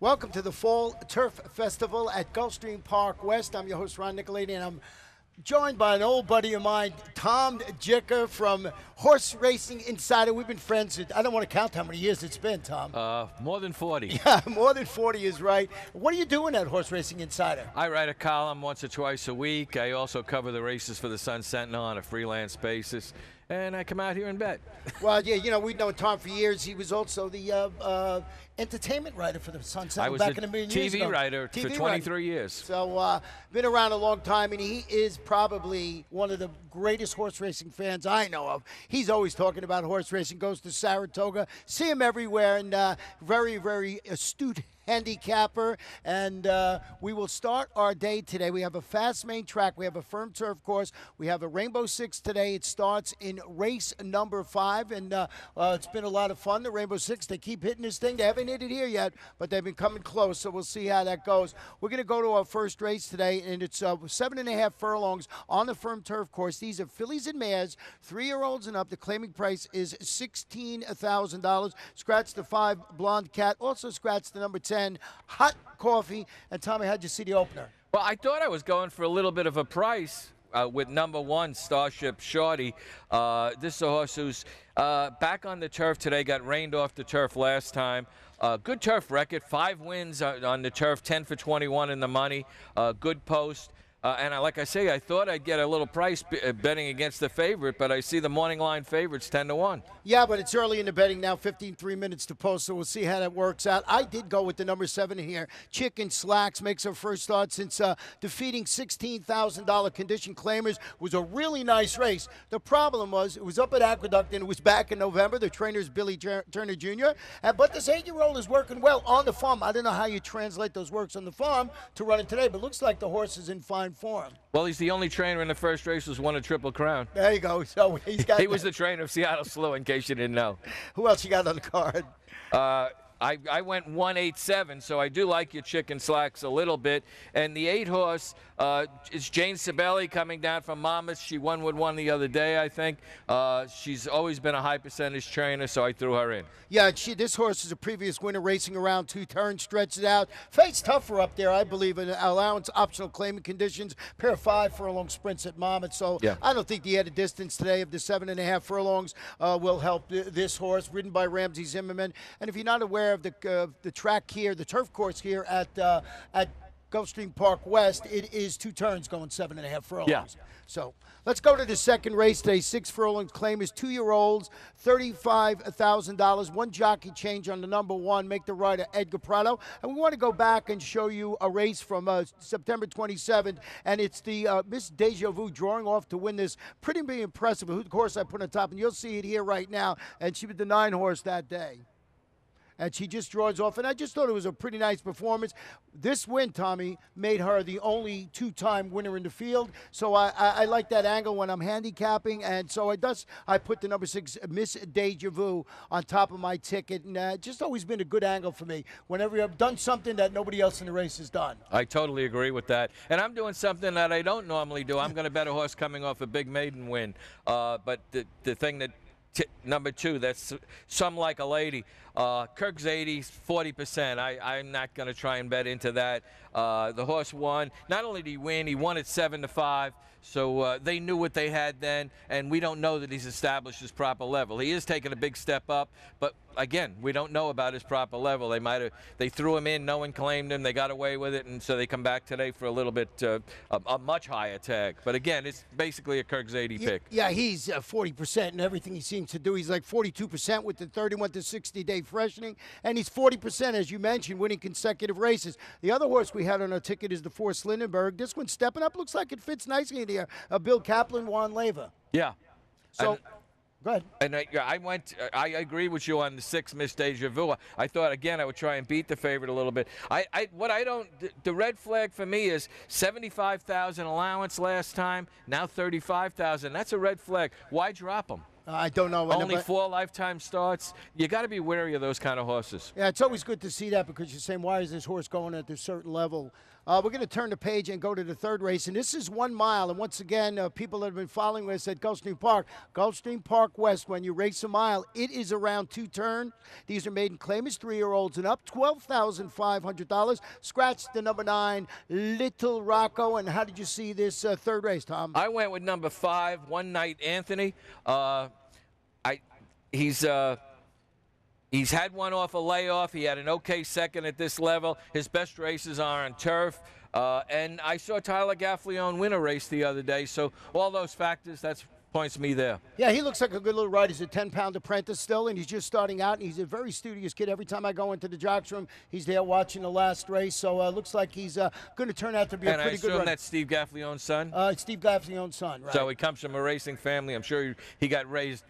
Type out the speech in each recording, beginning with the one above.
Welcome to the Fall Turf Festival at Gulfstream Park West. I'm your host, Ron Nicolini, and I'm joined by an old buddy of mine, Tom Jicker from Horse Racing Insider. We've been friends, I don't want to count how many years it's been, Tom. More than 40. Yeah, more than 40 is right. What are you doing at Horse Racing Insider? I write a column once or twice a week. I also cover the races for the Sun Sentinel on a freelance basis. And I come out here and bet. Well, yeah, you know, we've known Tom for years. He was also the entertainment writer for the Sun Sentinel I was back a in a million years ago. TV writer for 23 years. So, been around a long time, and he is probably one of the greatest horse racing fans I know of. He's always talking about horse racing, goes to Saratoga, see him everywhere, and very, very astute handicapper. And we will start our day today. We have a fast main track. We have a firm turf course. We have a Rainbow Six today. It starts in race number 5, and it's been a lot of fun. The Rainbow Six, they keep hitting this thing. They haven't hit it here yet, but they've been coming close, so we'll see how that goes. We're going to go to our first race today, and it's 7.5 furlongs on the firm turf course. These are fillies and mares, 3-year-olds and up. The claiming price is $16,000. Scratch the 5 Blonde Cat. Also scratch the number 10 Hot Coffee. And Tommy, how'd you see the opener? Well, I thought I was going for a little bit of a price with number 1, Starship Shorty. This is a horse who's back on the turf today, got rained off the turf last time. Good turf record, 5 wins on the turf, 10 for 21 in the money, good post. And like I say, I thought I'd get a little price betting against the favorite, but I see the morning line favorites 10-1. Yeah, but it's early in the betting now, 3 minutes to post, so we'll see how that works out. I did go with the number 7 here. Chicken Slacks makes her first start since defeating $16,000 condition claimers. Was a really nice race. The problem was it was up at Aqueduct and it was back in November. The trainer's Billy Turner Jr. But this 8-year-old is working well on the farm. I don't know how you translate those works on the farm to run it today, but it looks like the horse is in fine form. Well, he's the only trainer in the first race who's won a Triple Crown. There you go. So he's got. He was the trainer of Seattle Slew, in case you didn't know. Who else you got on the card? I went 187, so I do like your Chicken Slacks a little bit. And the 8-horse is Jane Sibeli coming down from Monmouth. She won with 1 the other day, I think. She's always been a high percentage trainer, so I threw her in. Yeah, this horse is a previous winner, racing around 2 turns, stretches out. Fights tougher up there, I believe, in allowance, optional claiming conditions. Pair of 5 furlong sprints at Monmouth. So yeah. I don't think the added distance today of the 7.5 furlongs will help this horse, ridden by Ramsey Zimmerman. And if you're not aware of the track here, the turf course here at Gulfstream Park West, it is 2 turns going 7.5 furlongs. Yeah. So let's go to the second race today. 6 furlong claim is 2-year-olds, $35,000. 1 jockey change on the number 1. Make the rider Edgar Prado. And we want to go back and show you a race from September 27th, and it's the Miss Deja Vu drawing off to win this. Pretty impressive. Of course, I put on top, and you'll see it here right now. And she was the 9-horse that day. And she just draws off. And I just thought it was a pretty nice performance. This win, Tommy, made her the only 2-time winner in the field. So I like that angle when I'm handicapping. And so I put the number 6, Miss Deja Vu, on top of my ticket. And just always been a good angle for me whenever I've done something that nobody else in the race has done. I totally agree with that. And I'm doing something that I don't normally do. I'm going to bet a horse coming off a big maiden win. But the thing that number 2, that's Some Like a Lady. Kirk's 80, 40%. I'm not going to try and bet into that. The horse won. Not only did he win, he won at 7-5. So they knew what they had then, and we don't know that he's established his proper level. He is taking a big step up, but again, we don't know about his proper level. They threw him in, no one claimed him, they got away with it, and so they come back today for a little bit a much higher tag. But again, it's basically a Kirk's 80 pick. Yeah, he's 40% in everything he seems to do. He's like 42% with the 31 to 60-day freshening, and he's 40%, as you mentioned, winning consecutive races. The other horse we had on our ticket is the 4 Lindenberg. This one's stepping up. Looks like it fits nicely in here. Bill Kaplan, Juan Leyva. Yeah. So, go ahead. And I agree with you on the 6, Miss Deja Vu. I thought, again, I would try and beat the favorite a little bit. The red flag for me is $75,000 allowance last time, now $35,000. That's a red flag. Why drop them? I don't know. Only 4 lifetime starts. You got to be wary of those kind of horses. Yeah, it's always good to see that, because you're saying, why is this horse going at this certain level? We're going to turn the page and go to the third race, and this is 1 mile. And once again, people that have been following us at Gulfstream Park West, when you race a mile, it is around 2 turns. These are maiden claimers, 3-year-olds and up, $12,500. Scratch the number 9, Little Rocco. And how did you see this third race, Tom? I went with number 5, One Night Anthony. He's had one off a layoff. He had an okay second at this level. His best races are on turf. And I saw Tyler Gaffalione win a race the other day. So all those factors, that's points me there. Yeah, he looks like a good little rider. He's a 10-pound apprentice still, and he's just starting out. And he's a very studious kid. Every time I go into the jocks room, he's there watching the last race. So looks like he's going to turn out to be a pretty good rider. And I assume that's Steve Gaffalione's son? It's Steve Gaffalione's son, right. So he comes from a racing family. I'm sure he got raised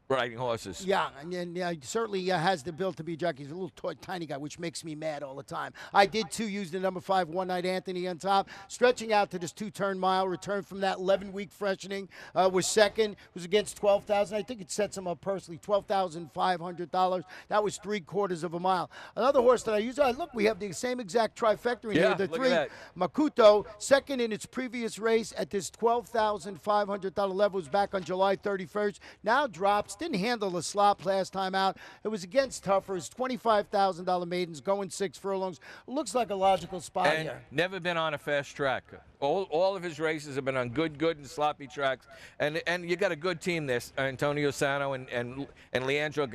riding horses. Yeah, and he certainly has the build to be a jockey. He's a little tiny guy, which makes me mad all the time. I did, too, use the number 5, One Night Anthony on top. Stretching out to this 2-turn mile, return from that 11-week freshening, was second, was against $12,000. I think it sets him up personally, $12,500. That was 3/4 of a mile. Another horse that I used, look, we have the same exact trifecta in here. The 3, Makuto, second in its previous race at this $12,500 level, was back on July 31st. Now drops. Didn't handle the slop last time out. It was against toughers, $25,000 maidens, going 6 furlongs. Looks like a logical spot and here. Never been on a fast track. All of his races have been on good and sloppy tracks. And you got a good team there, Antonio Sano and Leandro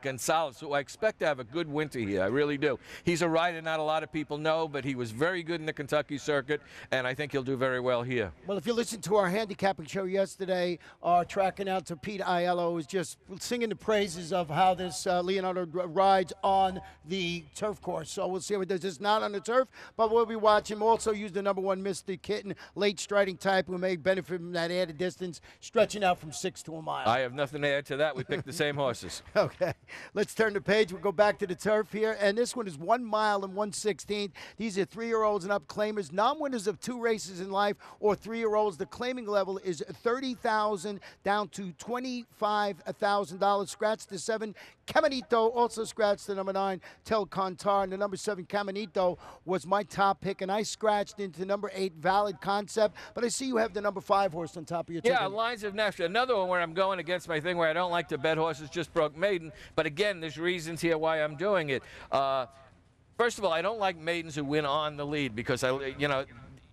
Gonzalez, who I expect to have a good winter here. I really do. He's a rider not a lot of people know, but he was very good in the Kentucky circuit, and I think he'll do very well here. Well, if you listened to our handicapping show yesterday, our track announcer Pete Aiello was just singing the praises of how this Leonardo rides on the turf course. So we'll see what does. It's not on the turf, but we'll be watching. Also use the number 1 Mr. Kitten, late striding type, who may benefit from that added distance, stretching out from 6 to a mile. I have nothing to add to that. We picked the same horses. Okay, let's turn the page. We'll go back to the turf here, and this one is 1 mile and 1/16. These are 3-year-olds and up claimers, non-winners of 2 races in life, or 3-year-olds. The claiming level is $30,000 down to $25,000. Scratch the 7. Caminito also scratched the number 9, Tel Contar, and the number 7, Caminito, was my top pick, and I scratched into number 8, Valid Concept, but I see you have the number 5 horse on top of your ticket. Yeah, Lines of Nashville. Another one where I'm going against my thing where I don't like to bet horses, just broke maiden, but again, there's reasons here why I'm doing it. First of all, I don't like maidens who win on the lead because,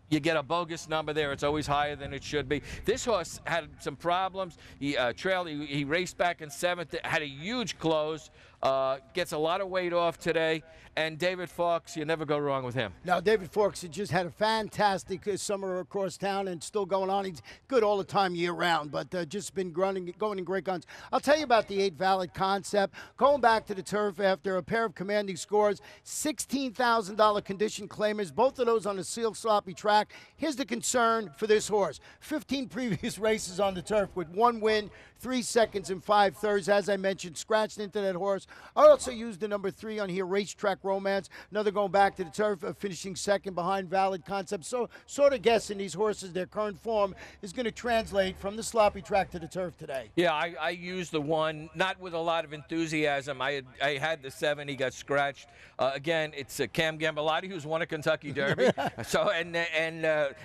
you get a bogus number there. It's always higher than it should be. This horse had some problems. He he raced back in 7th, had a huge close, gets a lot of weight off today. And David Fawkes, you never go wrong with him. Now, David Fawkes has just had a fantastic summer across town and still going on. He's good all the time year-round, but just been going in great guns. I'll tell you about the 8 Valid Concept. Going back to the turf after a pair of commanding scores, $16,000 condition claimers, both of those on a sealed sloppy track. Here's the concern for this horse. 15 previous races on the turf with 1 win, 3 seconds and 5 thirds. As I mentioned, scratched into that horse. I also used the number 3 on here, Racetrack Romance. Another going back to the turf, finishing second behind Valid Concept. So sort of guessing these horses, their current form is going to translate from the sloppy track to the turf today. Yeah, I used the 1, not with a lot of enthusiasm. I had the 7. He got scratched. Again, it's Cam Gambalotti, who's won a Kentucky Derby. So and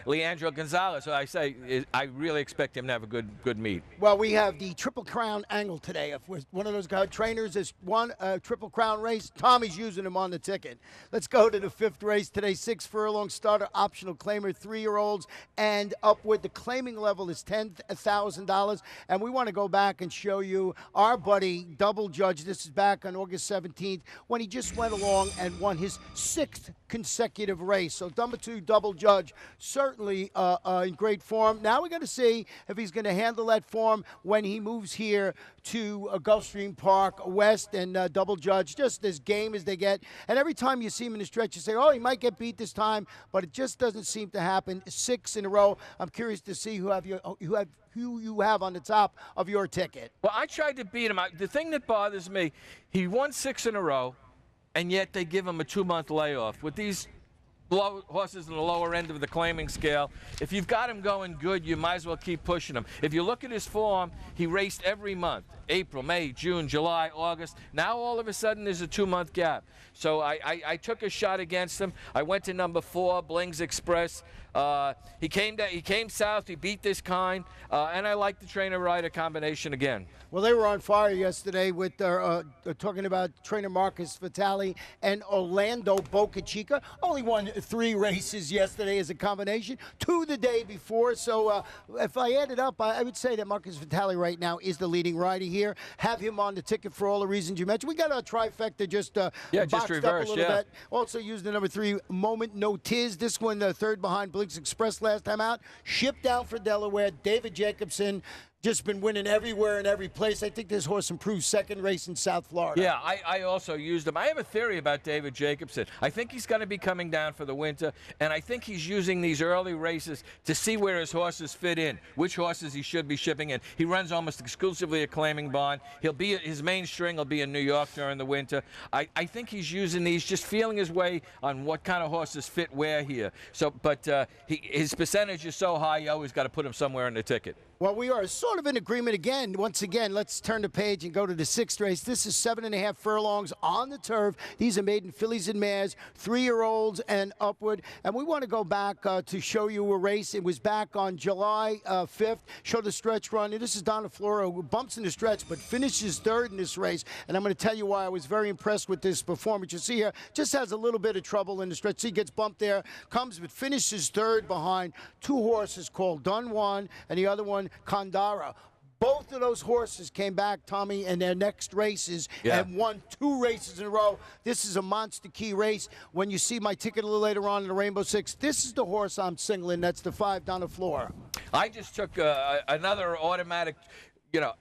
Leandro Gonzalez. So I say I really expect him to have a good meet. Well, we have the Triple Crown angle today. If one of those trainers has won a Triple Crown race, Tommy's using him on the ticket. Let's go to the 5th race today. 6 furlong starter, optional claimer, 3-year-olds and upward. The claiming level is $10,000, and we want to go back and show you our buddy Double Judge. This is back on August 17th when he just went along and won his 6th consecutive race. So number 2, Double Judge, certainly in great form. Now we're going to see if he's going to handle that form when he moves here to Gulfstream Park West. And Double Judge, just as game as they get. And every time you see him in the stretch, you say, oh, he might get beat this time, but it just doesn't seem to happen. 6 in a row. I'm curious to see who you have on the top of your ticket. Well, I tried to beat him. The thing that bothers me, he won 6 in a row, and yet they give him a 2-month layoff. With these horses in the lower end of the claiming scale. If you've got him going good, you might as well keep pushing him. If you look at his form, he raced every month. April, May, June, July, August. Now all of a sudden there's a 2-month gap. So I took a shot against him. I went to number 4, Blings Express. He came south, he beat this kind, and I like the trainer-rider combination again. Well, they were on fire yesterday with talking about trainer Marcus Vitale and Orlando Boca Chica. Only won 3 races yesterday as a combination, 2 the day before. So if I add it up, I would say that Marcus Vitale right now is the leading rider here. Have him on the ticket for all the reasons you mentioned. We got a trifecta just boxed reverse, up a little bit. Also used the number 3, Moment No Tiz. This one, third behind Blinks Express last time out. Shipped down for Delaware. David Jacobson. Just been winning everywhere and every place. I think this horse improved second race in South Florida. Yeah, I also used him. I have a theory about David Jacobson. I think he's going to be coming down for the winter, and I think he's using these early races to see where his horses fit in, which horses he should be shipping in. He runs almost exclusively a claiming bond. His main string will be in New York during the winter. I think he's using these, just feeling his way on what kind of horses fit where here. So, but his percentage is so high, you always got to put him somewhere in the ticket. Well, we are sort of in agreement again. Once again, let's turn the page and go to the 6th race. This is 7.5 furlongs on the turf. These are maiden fillies and mares, 3-year-olds and upward. And we want to go back to show you a race. It was back on July 5th. Show the stretch run. And this is Donna Flora, who bumps in the stretch but finishes 3rd in this race. And I'm going to tell you why I was very impressed with this performance. You see here, just has a little bit of trouble in the stretch. He gets bumped there, comes but finishes 3rd behind 2 horses called Dun Juan and the other one Kandara. Both of those horses came back, Tommy, in their next races and won 2 races in a row. This is a monster key race. When you see my ticket a little later on in the Rainbow Six, this is the horse I'm singling. That's the 5, Donna Flora. I just took another automatic,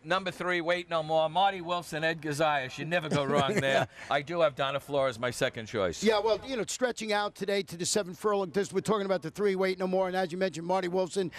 number 3, Wait No More. Marty Wilson, Ed Gazias. You never go wrong there. I do have Donna Flora as my second choice. Yeah, well, stretching out today to the 7 furlong. We're talking about the 3, Wait No More. And as you mentioned, Marty Wilson,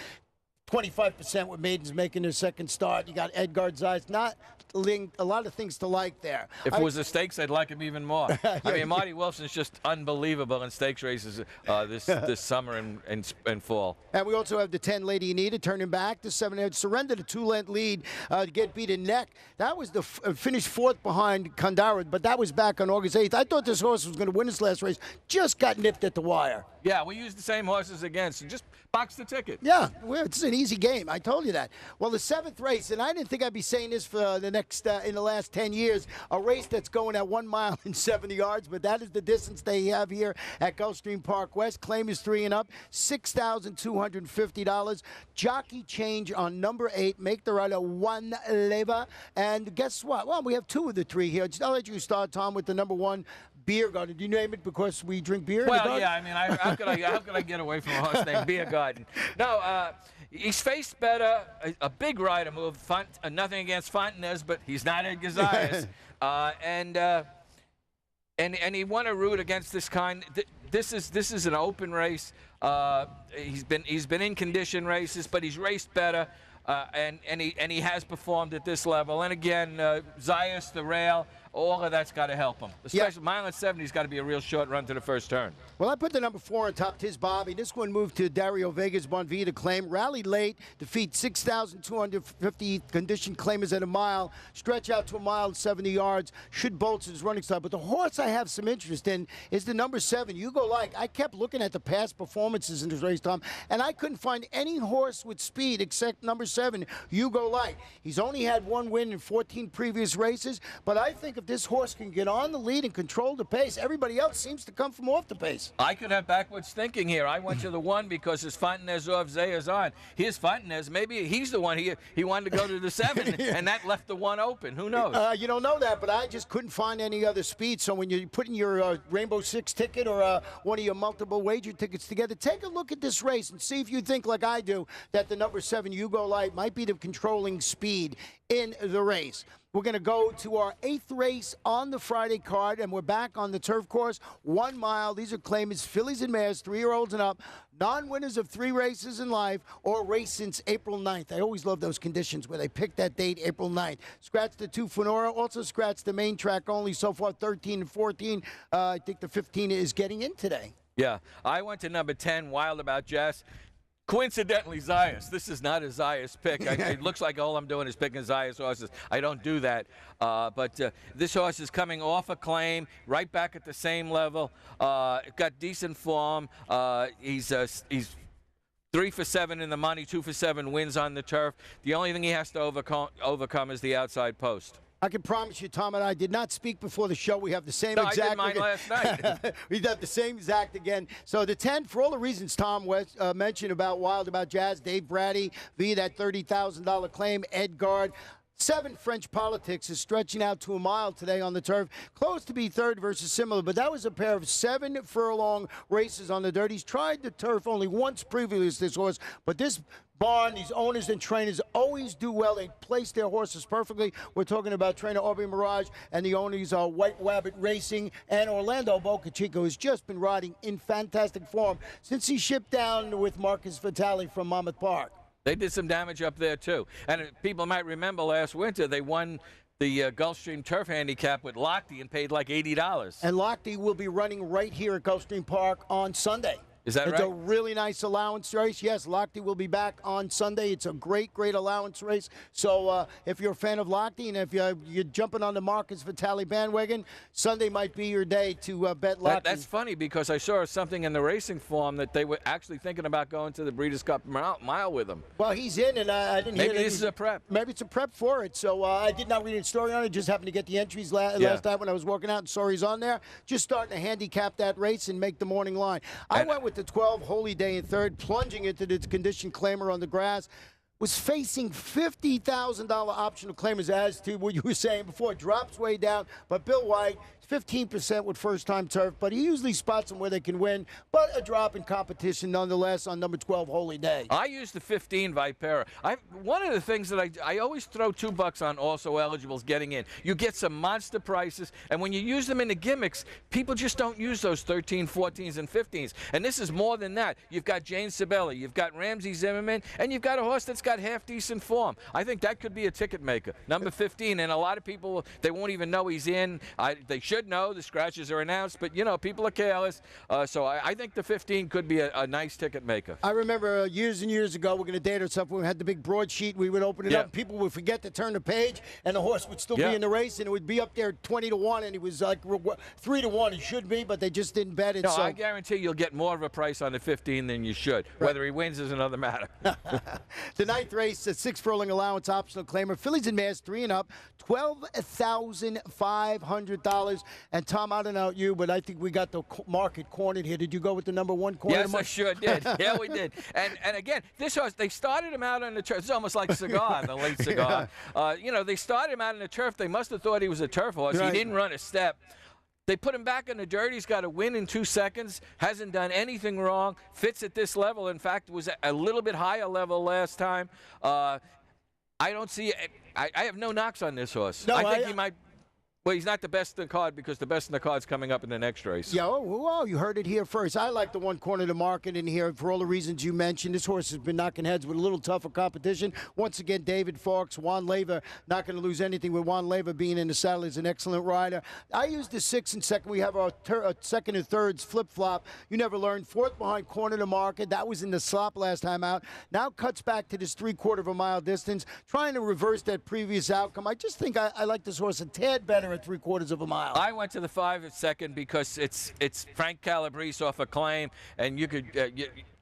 25% with maidens making their second start. You got Edgar Zeiss. Not a lot of things to like there. If it was the stakes, I'd like him even more. I mean, Marty Wilson's just unbelievable in stakes races this summer and fall. And we also have the 10, Lady Anita, turning back. The 7 had surrendered a 2-length lead to get beat in neck. That was the finished 4th behind Kandara, but that was back on August 8th. I thought this horse was going to win this last race. Just got nipped at the wire. Yeah, we used the same horses again, so just box the ticket. Yeah, it's an easy game. I told you that. Well, the 7th race, and I didn't think I'd be saying this for the next, in the last 10 years, a race that's going at 1 mile and 70 yards, but that is the distance they have here at Gulfstream Park West. Claim is 3 and up, $6,250. Jockey change on number 8. Make the rider 1 leva. And guess what? Well, we have 2 of the 3 here. I'll let you start, Tom, with the number 1. Beer Garden. Do you name it because we drink beer? Well, yeah. I mean, how could I get away from a horse named Beer Garden? No, he's faced better. A big rider move. Nothing against Fontenez, but he's not Ed Gazias. And he won a route against this kind. This is an open race. He's been in condition races, but he's raced better. And he has performed at this level. And again, Zayas, the rail, all of that's got to help him. Especially mile and 70's got to be a real short run to the first turn. Well, I put the number 4 on top, Tiz Bobby. This one moved to Dario Vega's Bonvita claim. Rallied late, defeat 6,250 condition claimers at a mile. Stretch out to a mile and 70 yards. Should bolt his running style. But the horse I have some interest in is the number 7, Hugo Like. I kept looking at the past performances in this race, Tom, and I couldn't find any horse with speed except number 7, Hugo Like. He's only had 1 win in 14 previous races, but I think if this horse can get on the lead and control the pace, everybody else seems to come from off the pace. I could have backwards thinking here. I went to the 1 because his Fontenez off, Zayas on. His Fontenez, maybe he's the one he wanted to go to the 7, and that left the 1 open. Who knows? You don't know that, but I just couldn't find any other speed. So when you're putting your Rainbow Six ticket or one of your multiple wager tickets together, take a look at this race and see if you think, like I do, that the number 7, Hugo Light, might be the controlling speed in the race. We're going to go to our 8th race on the Friday card, and we're back on the turf course, 1 mile. These are claimants, fillies and mares, 3-year-olds and up, non-winners of 3 races in life or race since April 9th. I always love those conditions where they pick that date, April 9th. Scratch the 2 Fenora, also scratch the main track only so far, 13 and 14. I think the 15 is getting in today. Yeah, I went to number 10, Wild About Jazz. Coincidentally, Zayas. This is not a Zayas pick. It looks like all I'm doing is picking Zayas horses. I don't do that. But this horse is coming off a claim, right back at the same level. Got decent form. He's 3 for 7 in the money, 2 for 7 wins on the turf. The only thing he has to overcome is the outside post. I can promise you, Tom and I did not speak before the show. We have the same exact. I did mine last night. We have the same exact again. So the 10, for all the reasons Tom mentioned about Wild About Jazz, Dave Braddy via that $30,000 claim, Edgard. 7, French Politics is stretching out to a mile today on the turf. Close to be third versus similar, but that was a pair of 7 furlong races on the dirt. He's tried the turf only once previously, this horse, but this barn, these owners and trainers always do well. They place their horses perfectly. We're talking about trainer Aubrey Mirage and the owners are White Rabbit Racing and Orlando Boca Chica, who's just been riding in fantastic form since he shipped down with Marcus Vitale from Monmouth Park. They did some damage up there, too. And people might remember last winter they won the Gulfstream Turf Handicap with Lochte and paid like $80. And Lochte will be running right here at Gulfstream Park on Sunday. Is that right? It's a really nice allowance race. Yes, Lochte will be back on Sunday. It's a great, great allowance race. So if you're a fan of Lochte and if you're jumping on the Marcus Vitale bandwagon, Sunday might be your day to bet Lochte. That's funny because I saw something in the racing form that they were actually thinking about going to the Breeders' Cup mile with him. Well, he's in, and I didn't hear Maybe this is a prep. Maybe it's a prep for it. So I did not read a story on it. Just happened to get the entries last night when I was working out and saw he's on there. Just starting to handicap that race and make the morning line. I went with the 12 Holy Day in third, plunging into the condition claimer on the grass. Was facing $50,000 optional claimers, as to what you were saying before. Drops way down, but Bill White, 15% with first-time turf, but he usually spots them where they can win, but a drop in competition nonetheless on number 12, Holy Day. I used the 15 Vipera. One of the things that I always throw $2 on also eligibles getting in. You get some monster prices, and when you use them in the gimmicks, people just don't use those 13, 14s, and 15s. And this is more than that. You've got Jane Sibeli, you've got Ramsey Zimmerman, and you've got a horse that's got half-decent form. I think that could be a ticket maker. Number 15, and a lot of people, they won't even know he's in. They should know the scratches are announced, but you know people are careless. So I think the 15 could be a nice ticket maker. I remember years and years ago, we're going to date ourselves when we had the big broadsheet. We would open it up, and people would forget to turn the page, and the horse would still be in the race, and it would be up there 20-1, and he was like 3-1. He should be, but they just didn't bet it. No, so I guarantee you'll get more of a price on the 15 than you should. Right. Whether he wins is another matter. The 9th race, a 6 furlong allowance optional claimer. Fillies and Mares 3 and up, $12,500. And Tom, I don't know you, but I think we got the market cornered here. Did you go with the number 1 corner? Yes, I sure did. Yeah, we did. And again, this horse, they started him out on the turf. It's almost like Cigar, the late Cigar. You know, they started him out on the turf. They must have thought he was a turf horse. Right. He didn't run a step. They put him back in the dirt. He's got a win in 2 seconds. Hasn't done anything wrong. Fits at this level. In fact, was a little bit higher level last time. I don't see. I have no knocks on this horse. No, I think he might. Well, he's not the best in the card because the best in the card's coming up in the next race. Yeah, oh, you heard it here first. I like the 1 corner of the market in here for all the reasons you mentioned. This horse has been knocking heads with a little tougher competition. Once again, David Fawkes, Juan Leyva, not going to lose anything with Juan Leyva being in the saddle. He's an excellent rider. I used the 6 and second. We have our second and thirds flip-flop. You never learned. 4th behind corner of the market. That was in the slop last time out. Now cuts back to this 3/4 of a mile distance, trying to reverse that previous outcome. I just think I like this horse a tad better at 3/4 of a mile. I went to the 5 at second because it's Frank Calabrese off a claim, and you could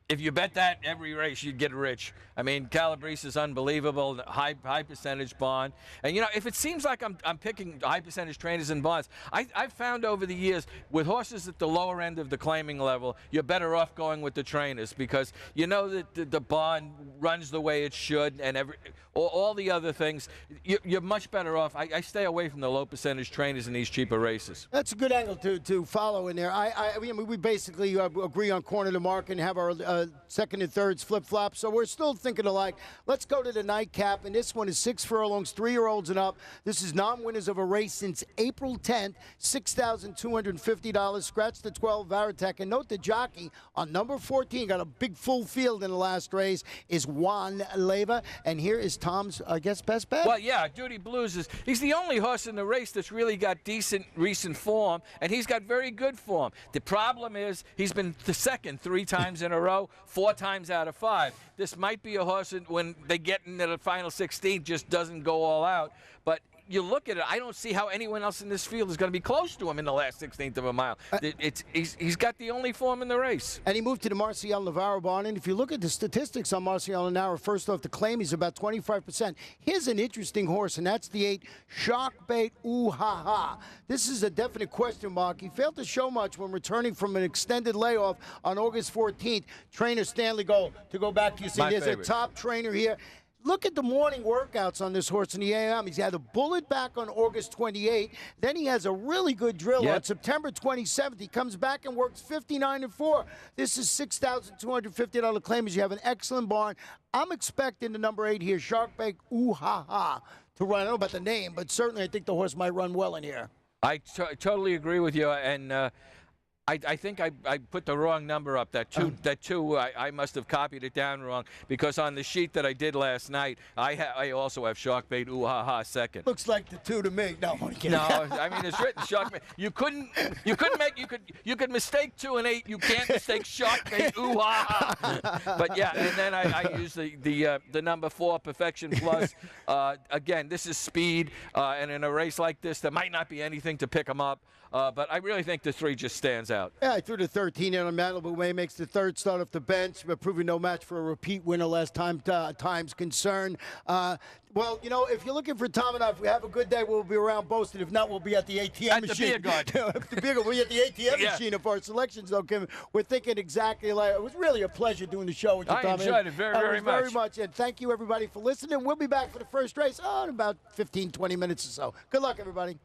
if you bet that every race, you'd get rich. I mean, Calabrese is unbelievable, high percentage bond. And, you know, if it seems like I'm picking high percentage trainers and bonds, I've found over the years with horses at the lower end of the claiming level, you're better off going with the trainers because you know that the bond runs the way it should and all the other things. You're much better off. I stay away from the low percentage trainers in these cheaper races. That's a good angle to follow in there. I mean, we basically agree on corner of the market and have our second and thirds flip-flop, so we're still thinking alike. Let's go to the nightcap, and this one is 6 furlongs, 3-year-olds and up. This is non-winners of a race since April 10th, $6,250. Scratch the 12, Varitek. And note the jockey on number 14, got a big full field in the last race, is Juan Leva. And here is Tom's, I guess, best bet. Well, yeah, Duty Blues he's the only horse in the race that's really got decent recent form, and he's got very good form. The problem is he's been the second 3 times in a row, 4 times out of 5. This might be a horse that when they get into the final 16 just doesn't go all out. But you look at it, I don't see how anyone else in this field is going to be close to him in the last 16th of a mile. He's got the only form in the race. And he moved to the Marcial Navarro barn. And if you look at the statistics on Marcial Navarro, first off, the claim he's about 25%. Here's an interesting horse, and that's the 8, Shark Bait Ooh Ha Ha. This is a definite question mark. He failed to show much when returning from an extended layoff on August 14th. Trainer Stanley Gold, to go back to you, see, there's a top trainer here. Look at the morning workouts on this horse in the AM. He's had a bullet back on August 28. Then he has a really good drill on September 27th. He comes back and works 59-4. This is $6,250 claim as you have an excellent barn. I'm expecting the number 8 here, Shark Bait Ooh Ha Ha, to run. I don't know about the name, but certainly I think the horse might run well in here. I totally agree with you, and I think I put the wrong number up. That two, I must have copied it down wrong, because on the sheet that I did last night, I also have Shark Bait Ooh Ha Ha second. Looks like the 2 to me. No, I'm kidding. No, I mean it's written Shark Bait. You could mistake 2 and 8. You can't mistake Shark Bait Ooh Ha Ha. But yeah, and then I use the number 4 Perfection Plus. Again, this is speed, and in a race like this, there might not be anything to pick them up. But I really think the 3 just stands out. Yeah, I threw the 13 in on Malibu Way, makes the 3rd start off the bench, but proving no match for a repeat winner last time's concerned. Well, you know, if you're looking for Tom and I, if we have a good day, we'll be around Boston. If not, we'll be at the ATM machine. At the beer garden. We'll be at the ATM machine if our selections don't come. We're thinking exactly like, it was really a pleasure doing the show with you, Tom. I enjoyed it very much. Very much. And thank you, everybody, for listening. We'll be back for the first race in about 15, 20 minutes or so. Good luck, everybody.